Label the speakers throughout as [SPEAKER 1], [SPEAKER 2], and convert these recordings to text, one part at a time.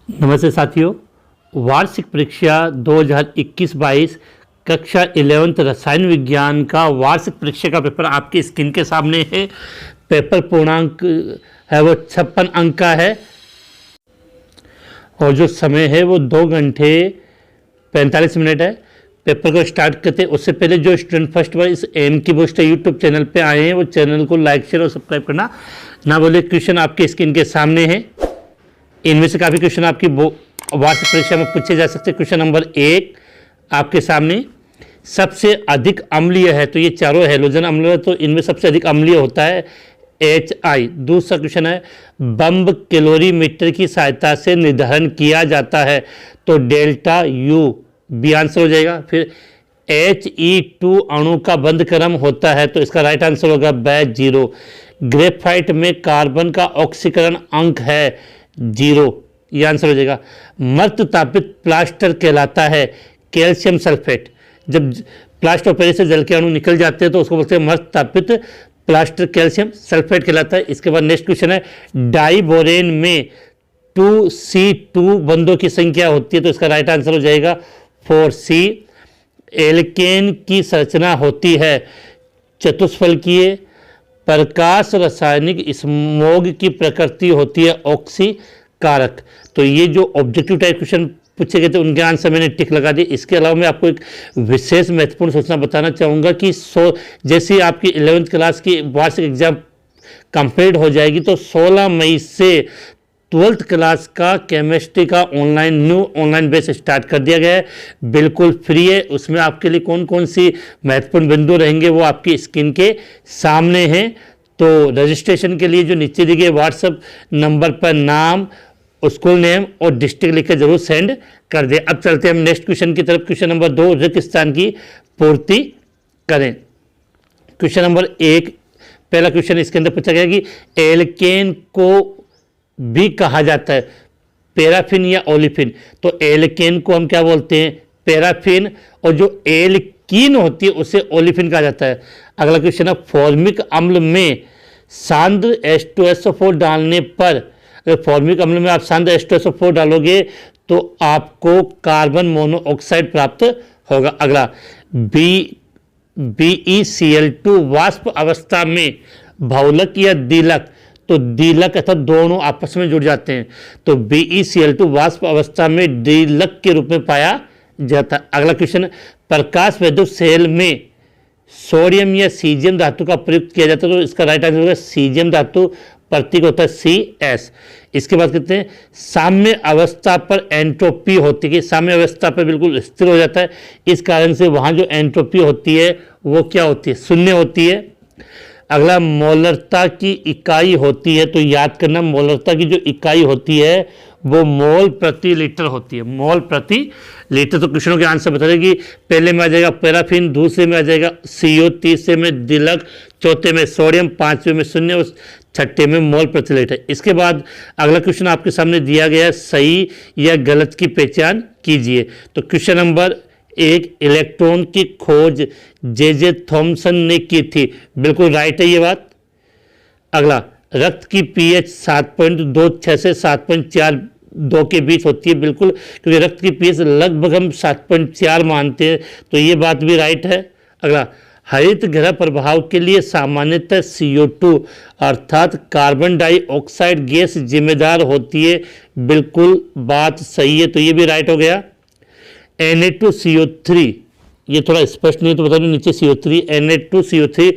[SPEAKER 1] नमस्ते साथियों। वार्षिक परीक्षा 2021-22 कक्षा 11th रसायन विज्ञान का वार्षिक परीक्षा का पेपर आपकी स्क्रीन के सामने है। पेपर पूर्णांक है वो 56 अंक का है और जो समय है वो 2 घंटे 45 मिनट है। पेपर को स्टार्ट करते उससे पहले जो स्टूडेंट फर्स्ट बार इस एम की बुस्ट यूट्यूब चैनल पे आए हैं वो चैनल को लाइक शेयर और सब्सक्राइब करना ना भूले। क्वेश्चन आपके स्क्रीन के सामने है। इनमें से काफ़ी क्वेश्चन आपकी वार्षिक परीक्षा में पूछे जा सकते हैं। क्वेश्चन नंबर 1 आपके सामने, सबसे अधिक अम्लीय है तो ये चारों हैलोजन अम्ल है तो इनमें सबसे अधिक अम्लीय होता है HI। दूसरा क्वेश्चन है, बम्ब कैलोरीमीटर की सहायता से निर्धारण किया जाता है तो डेल्टा U बी आंसर हो जाएगा। फिर He2 अणु का बंध क्रम होता है तो इसका राइट आंसर होगा बैच 0। ग्रेफाइट में कार्बन का ऑक्सीकरण अंक है 0, ये आंसर हो जाएगा। मर्द तापित प्लास्टर कहलाता है कैल्शियम सल्फेट। जब प्लास्टर पहले से जल के अणु निकल जाते हैं तो उसको बोलते हैं मर्द तापित प्लास्टर कैल्शियम सल्फेट कहलाता है। इसके बाद नेक्स्ट क्वेश्चन है, डाइबोरेन में 2C2 बंधों की संख्या होती है तो इसका राइट आंसर हो जाएगा 4C। एल्केन की संरचना होती है चतुष्फलकीय। प्रकाश रासायनिक स्मोग की प्रकृति होती है ऑक्सीकारक। तो ये जो ऑब्जेक्टिव टाइप क्वेश्चन पूछे गए थे उनके आंसर मैंने टिक लगा दिए। इसके अलावा मैं आपको एक विशेष महत्वपूर्ण सूचना बताना चाहूँगा कि जैसे ही आपकी 11th क्लास की वार्षिक एग्जाम कंप्लीट हो जाएगी तो 16 मई से 12th क्लास का केमिस्ट्री का ऑनलाइन बेस स्टार्ट कर दिया गया है, बिल्कुल फ्री है। उसमें आपके लिए कौन कौन सी महत्वपूर्ण बिंदु रहेंगे वो आपकी स्क्रीन के सामने हैं। तो रजिस्ट्रेशन के लिए जो नीचे दिए गए व्हाट्सएप नंबर पर नाम, स्कूल नेम और डिस्ट्रिक्ट लिख के जरूर सेंड कर दें। अब चलते हैं हम नेक्स्ट क्वेश्चन की तरफ। क्वेश्चन नंबर 2, रिक्त स्थान की पूर्ति करें। क्वेश्चन नंबर 1 पहला क्वेश्चन इसके अंदर पूछा गया कि एल्केन को भी कहा जाता है पैराफिन या ओलिफिन। तो एल्केन को हम क्या बोलते हैं, पैराफिन, और जो एल्कीन होती है उसे ओलिफिन कहा जाता है। अगला क्वेश्चन है, फॉर्मिक अम्ल में सांद्र H2SO4 डालने पर, अगर फॉर्मिक अम्ल में आप सांद्र H2SO4 डालोगे तो आपको कार्बन मोनोऑक्साइड प्राप्त होगा। अगला BeCl2 वाष्प अवस्था में भौलक या दीलक, तो दीलक अथवा दोनों आपस में जुड़ जाते हैं तो BeCl2 वाष्प अवस्था में दीलक के रूप में पाया जाता है। अगला क्वेश्चन, प्रकाश विद्युत सेल में सोडियम या सीजियम धातु का प्रयोग किया जाता है तो इसका राइट आंसर होगा सीजियम धातु, प्रतीक होता है CS। इसके बाद कहते हैं साम्य अवस्था पर एंट्रोपी होती है, साम्य अवस्था पर बिल्कुल स्थिर हो जाता है, इस कारण से वहाँ जो एंट्रोपी होती है वो क्या होती है, शून्य होती है। अगला, मोलरता की इकाई होती है तो याद करना मोलरता की जो इकाई होती है वो मोल प्रति लीटर होती है, मोल प्रति लीटर। तो क्वेश्चनों के आंसर बता दें कि पहले में आ जाएगा पैराफिन, दूसरे में आ जाएगा CO, तीसरे में दिलक, चौथे में सोडियम, पांचवें में शून्य और छठे में मोल प्रति लीटर। इसके बाद अगला क्वेश्चन आपके सामने दिया गया, सही या गलत की पहचान कीजिए। तो क्वेश्चन नंबर 1, इलेक्ट्रॉन की खोज J.J. थॉमसन ने की थी, बिल्कुल राइट है ये बात। अगला, रक्त की pH 7.26 से 7.42 के बीच होती है, बिल्कुल, क्योंकि रक्त की pH लगभग हम 7.4 मानते हैं तो ये बात भी राइट है। अगला, हरित गृह प्रभाव के लिए सामान्यतः CO2 अर्थात कार्बन डाइऑक्साइड गैस जिम्मेदार होती है, बिल्कुल बात सही है तो ये भी राइट हो गया। Na2CO3, ये थोड़ा स्पष्ट नहीं तो बता दूं, नीचे CO3, Na2CO3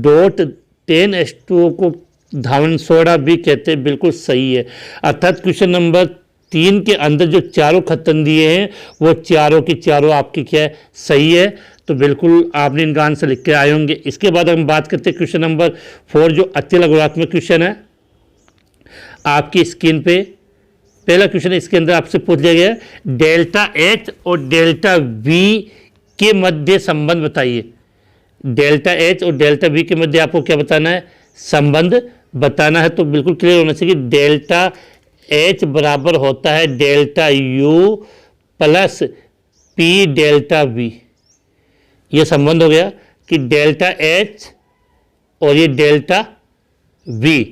[SPEAKER 1] डॉट 10H2O को धावन सोडा भी कहते हैं, बिल्कुल सही है। अर्थात क्वेश्चन नंबर 3 के अंदर जो चारों खतन दिए हैं वो चारों की चारों आपकी क्या है, सही है। तो बिल्कुल आपने इनका आंसर लिख के आए होंगे। इसके बाद हम बात करते हैं क्वेश्चन नंबर 4 जो अति लघुत्मक क्वेश्चन है आपकी स्क्रीन पे। पहला क्वेश्चन इसके अंदर आपसे पूछ लिया गया, डेल्टा H और डेल्टा V के मध्य संबंध बताइए। डेल्टा H और डेल्टा V के मध्य आपको क्या बताना है, संबंध बताना है। तो बिल्कुल क्लियर होना चाहिए कि डेल्टा H बराबर होता है delta U plus P delta V। ये संबंध हो गया कि डेल्टा H और ये डेल्टा V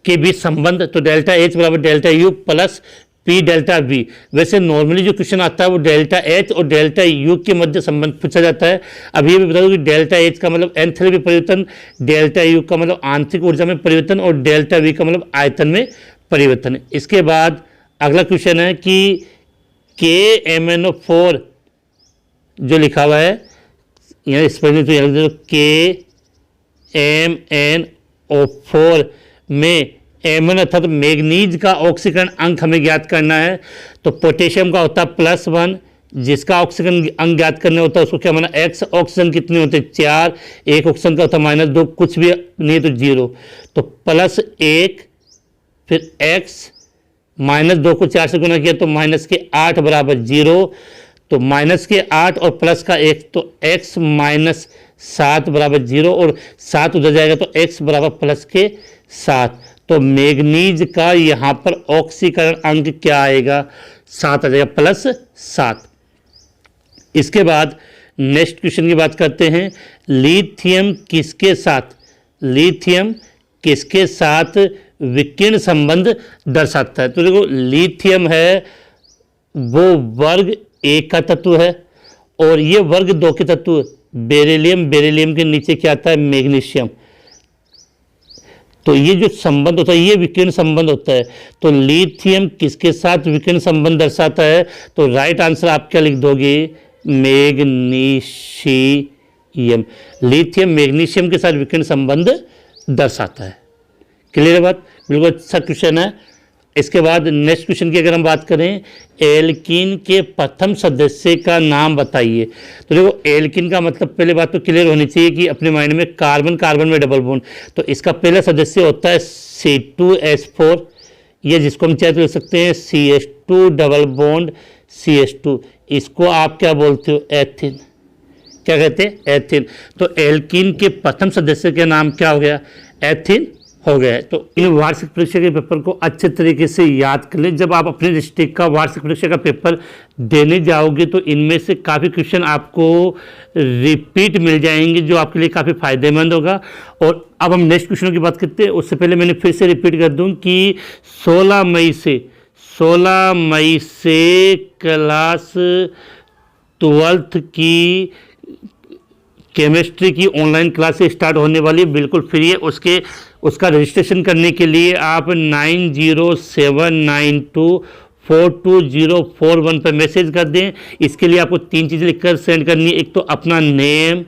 [SPEAKER 1] के बीच संबंध, तो डेल्टा H बराबर delta U plus P delta V। वैसे नॉर्मली जो क्वेश्चन आता है वो डेल्टा H और डेल्टा U के मध्य संबंध पूछा जाता है। अब ये भी बता दूं कि डेल्टा H का मतलब एंथैल्पी परिवर्तन, डेल्टा U का मतलब आंतरिक ऊर्जा में परिवर्तन और डेल्टा V का मतलब आयतन में परिवर्तन। इसके बाद अगला क्वेश्चन है कि KMnO4 जो लिखा हुआ है यहाँ स्पेलिंग तो लिख दो, KMnO4 में एमन अर्थात मैग्नीज का ऑक्सीकरण अंक हमें ज्ञात करना है। तो पोटेशियम का होता है +1, जिसका ऑक्सीकरण अंक ज्ञात करने होता है उसको क्या माना x। ऑक्सीजन कितने होते हैं 4, एक ऑक्सीजन का होता है -2, कुछ भी नहीं तो 0। तो +1 फिर x -2 को 4 से गुना किया तो -8 बराबर 0। तो -8 और +1 तो x -7 बराबर 0 और 7 उधर जाएगा तो x बराबर +7। तो मैग्नीज का यहाँ पर ऑक्सीकरण अंक क्या आएगा 7 आ जाएगा, +7। इसके बाद नेक्स्ट क्वेश्चन की बात करते हैं। लिथियम किसके साथ विकिरण संबंध दर्शाता है। तो देखो लिथियम है वो वर्ग 1 का तत्व है और ये वर्ग 2 के तत्व बेरिलियम के नीचे क्या आता है मैग्नीशियम। तो ये जो संबंध होता है ये विकिरण संबंध होता है। तो लिथियम किसके साथ विकिरण संबंध दर्शाता है। तो राइट आंसर आप क्या लिख दोगे मैग्नीशियम। लिथियम मैग्नीशियम के साथ विकिरण संबंध दर्शाता है। क्लियर है बात, बिल्कुल अच्छा क्वेश्चन है। इसके बाद नेक्स्ट क्वेश्चन की अगर हम बात करें, एल्कीन के प्रथम सदस्य का नाम बताइए। तो देखो एल्कीन का मतलब पहले बात तो क्लियर होनी चाहिए कि अपने माइंड में कार्बन में डबल बॉन्ड। तो इसका पहला सदस्य होता है C2H4, ये जिसको हम चाहे तो लिख सकते हैं CH2 डबल बॉन्ड CH2। इसको आप क्या बोलते हो एथिन, क्या कहते हैं एथिन। तो एल्कीन के प्रथम सदस्य का नाम क्या हो गया एथिन हो गया। तो इन वार्षिक परीक्षा के पेपर को अच्छे तरीके से याद कर लें। जब आप अपने डिस्ट्रिक्ट का वार्षिक परीक्षा का पेपर देने जाओगे तो इनमें से काफ़ी क्वेश्चन आपको रिपीट मिल जाएंगे जो आपके लिए काफ़ी फायदेमंद होगा। और अब हम नेक्स्ट क्वेश्चनों की बात करते हैं। उससे पहले मैंने फिर से रिपीट कर दूं कि 16 मई से क्लास 12th की केमिस्ट्री की ऑनलाइन क्लासेस स्टार्ट होने वाली, बिल्कुल फ्री है। उसका रजिस्ट्रेशन करने के लिए आप 9079242041 पर मैसेज कर दें। इसके लिए आपको 3 चीज़ें लिखकर सेंड करनी है। एक तो अपना नेम,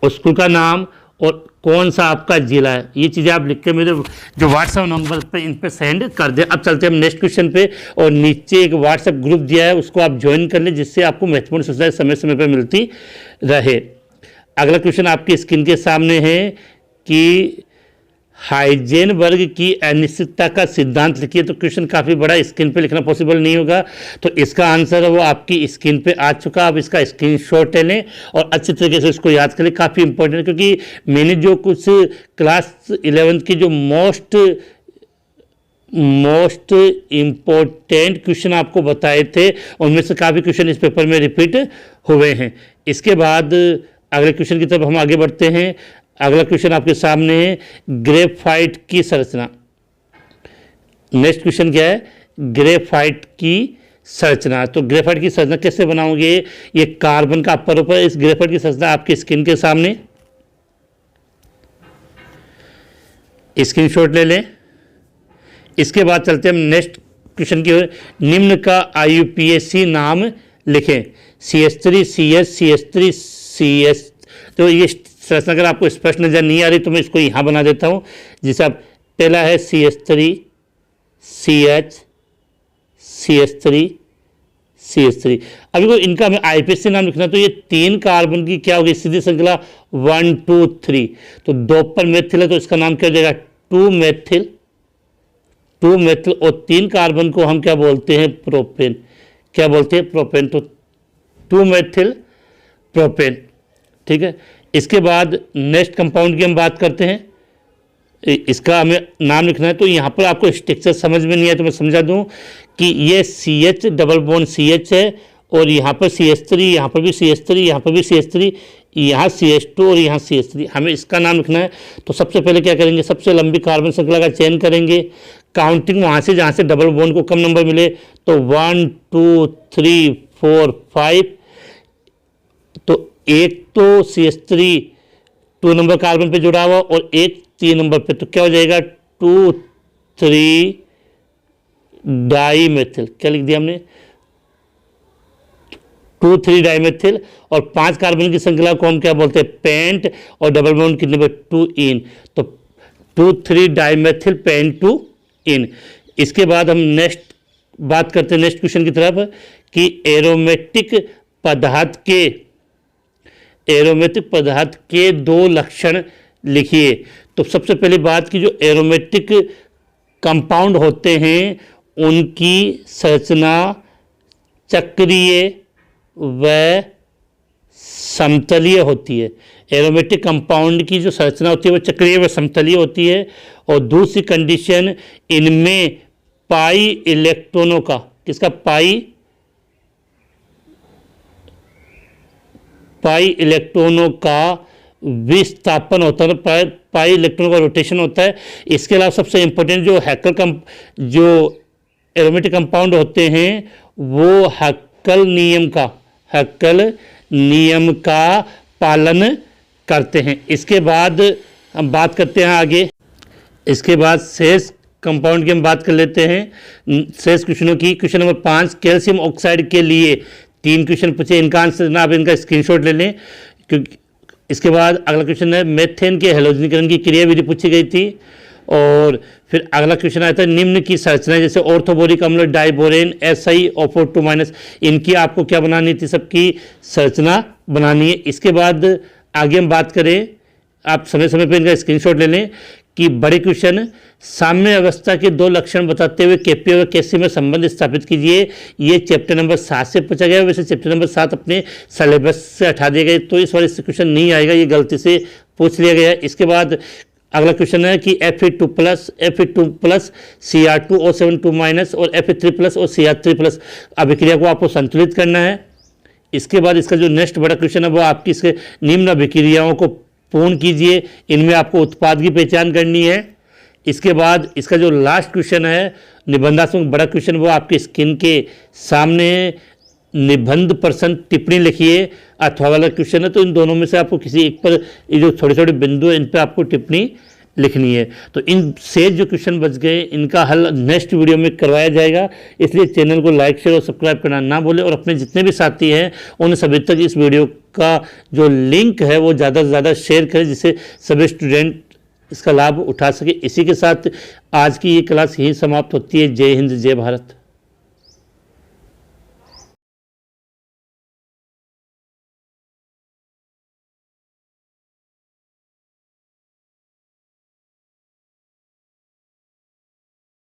[SPEAKER 1] स्कूल का नाम और कौन सा आपका जिला है। ये चीज़ें आप लिख के मेरे जो व्हाट्सएप नंबर पे इन पे सेंड कर दें। अब चलते हैं हम नेक्स्ट क्वेश्चन पे। और नीचे एक व्हाट्सएप ग्रुप दिया है उसको आप ज्वाइन कर लें जिससे आपको महत्वपूर्ण सूचनाएं समय समय पर मिलती रहे। अगला क्वेश्चन आपकी स्क्रीन के सामने है कि हाइजेनबर्ग की अनिश्चितता का सिद्धांत लिखिए। तो क्वेश्चन काफ़ी बड़ा, स्क्रीन पे लिखना पॉसिबल नहीं होगा। तो इसका आंसर है वो आपकी स्क्रीन पे आ चुका। आप इसका स्क्रीनशॉट ले लें और अच्छे तरीके से इसको याद करें। काफ़ी इंपॉर्टेंट है क्योंकि मैंने जो कुछ क्लास 11th की जो मोस्ट इम्पोर्टेंट क्वेश्चन आपको बताए थे उनमें से काफ़ी क्वेश्चन इस पेपर में रिपीट हुए हैं। इसके बाद अगले क्वेश्चन की तरफ हम आगे बढ़ते हैं। अगला क्वेश्चन आपके सामने है ग्रेफाइट की संरचना। नेक्स्ट क्वेश्चन क्या है ग्रेफाइट की संरचना। तो ग्रेफाइट की संरचना कैसे बनाओगे। ये कार्बन का अपर ऊपर, इस ग्रेफाइट की संरचना आपकी स्क्रीन के सामने, स्क्रीनशॉट ले लें। इसके बाद चलते हैं हम नेक्स्ट क्वेश्चन की ओर। निम्न का IUPAC नाम लिखें। CH3 CH CH3 CH। तो ये संरचना अगर आपको स्पष्ट नजर नहीं आ रही तो मैं इसको यहाँ बना देता हूँ। जिसे आप पहला है CH3 CH CH3 CH3। अभी को इनका हमें IUPAC नाम लिखना। तो ये 3 कार्बन की क्या होगी सीधी श्रृंखला 1 2 3। तो 2 पर मेथिल है तो इसका नाम क्या हो जाएगा 2 मेथिल और 3 कार्बन को हम क्या बोलते हैं प्रोपेन। क्या बोलते हैं प्रोपेन। तो 2 मेथिल प्रोपेन। ठीक है। इसके बाद नेक्स्ट कंपाउंड की हम बात करते हैं। इसका हमें नाम लिखना है। तो यहाँ पर आपको स्ट्रक्चर समझ में नहीं आया तो मैं समझा दूँ कि ये CH डबल बॉन्ड CH है और यहाँ पर CH3, यहाँ पर भी CH3, यहाँ पर भी CH3, यहाँ CH2 और यहाँ CH3। हमें इसका नाम लिखना है। तो सबसे पहले क्या करेंगे, सबसे लंबी कार्बन श्रृंखला का चयन करेंगे। काउंटिंग वहाँ से जहाँ से डबल बॉन्ड को कम नंबर मिले, तो 1 2 3 4 5, तो एक तो CH3 2 नंबर कार्बन पे जुड़ा हुआ और एक 3 नंबर पे, तो क्या हो जाएगा 2 3 डाईमेथिल। क्या लिख दिया हमने, 2 3 डाईमेथिल। और 5 कार्बन की श्रृंखला को हम क्या बोलते हैं, पेंट, और डबल बॉन्ड कितने पे 2 इन, तो 2 3 डाईमेथिल पेंट 2 इन। इसके बाद हम नेक्स्ट बात करते हैं नेक्स्ट क्वेश्चन की तरफ कि एरोमेटिक पदार्थ के 2 लक्षण लिखिए। तो सबसे पहली बात कि जो एरोमेटिक कंपाउंड होते हैं उनकी संरचना चक्रीय व समतलीय होती है। एरोमेटिक कंपाउंड की जो संरचना होती है वो चक्रीय व समतलीय होती है। और दूसरी कंडीशन, इनमें पाई इलेक्ट्रॉनों का, किसका, पाई इलेक्ट्रॉनों का विस्थापन होता है, पाई इलेक्ट्रॉनों का रोटेशन होता है। इसके अलावा सबसे इंपॉर्टेंट जो एरोमेटिक कंपाउंड होते हैं वो हैकेल नियम का पालन करते हैं। इसके बाद हम बात करते हैं आगे, इसके बाद शेष कंपाउंड की हम बात कर लेते हैं शेष क्वेश्चनों की। क्वेश्चन नंबर 5, कैल्शियम ऑक्साइड के लिए 3 क्वेश्चन पूछे, इनका आंसर ना आप इनका स्क्रीनशॉट ले लें, क्योंकि इसके बाद अगला क्वेश्चन है मेथेन के हैलोजनीकरण की क्रियाविधि पूछी गई थी। और फिर अगला क्वेश्चन आता है निम्न की संरचना, जैसे ऑर्थोबोरिक अम्ल, डाइबोरेन, SiO4 इनकी आपको क्या बनानी थी, सबकी संरचना बनानी है। इसके बाद आगे हम बात करें, आप समय समय पर इनका स्क्रीनशॉट ले लें कि बड़े क्वेश्चन, साम्य अवस्था के 2 लक्षण बताते हुए केपी और केसी में संबंध स्थापित कीजिए। ये चैप्टर नंबर 7 से पूछा गया। वैसे चैप्टर नंबर 7 अपने सिलेबस से हटा दिए गए, तो इस बार इससे क्वेश्चन नहीं आएगा, ये गलती से पूछ लिया गया। इसके बाद अगला क्वेश्चन है कि Fe2+ Cr2O7 और Fe3+ और Cr3+ अभिक्रिया को आपको संतुलित करना है। इसके बाद इसका जो नेक्स्ट बड़ा क्वेश्चन है वो आपकी इसके निम्न अभिक्रियाओं को पूर्ण कीजिए, इनमें आपको उत्पाद की पहचान करनी है। इसके बाद इसका जो लास्ट क्वेश्चन है निबंधात्मक बड़ा क्वेश्चन, वो आपकी स्क्रीन के सामने निबंध प्रश्न टिप्पणी लिखिए अथवा वाला क्वेश्चन है, तो इन दोनों में से आपको किसी एक पर, ये जो छोटे छोटे बिंदु है इन पर आपको टिप्पणी लिखनी है। तो इन से जो क्वेश्चन बच गए इनका हल नेक्स्ट वीडियो में करवाया जाएगा, इसलिए चैनल को लाइक शेयर और सब्सक्राइब करना ना भूलें। और अपने जितने भी साथी हैं उन सभी तक इस वीडियो का जो लिंक है वो ज़्यादा से ज़्यादा शेयर करें, जिससे सभी स्टूडेंट इसका लाभ उठा सके। इसी के साथ आज की ये क्लास यहीं समाप्त होती है। जय हिंद, जय भारत।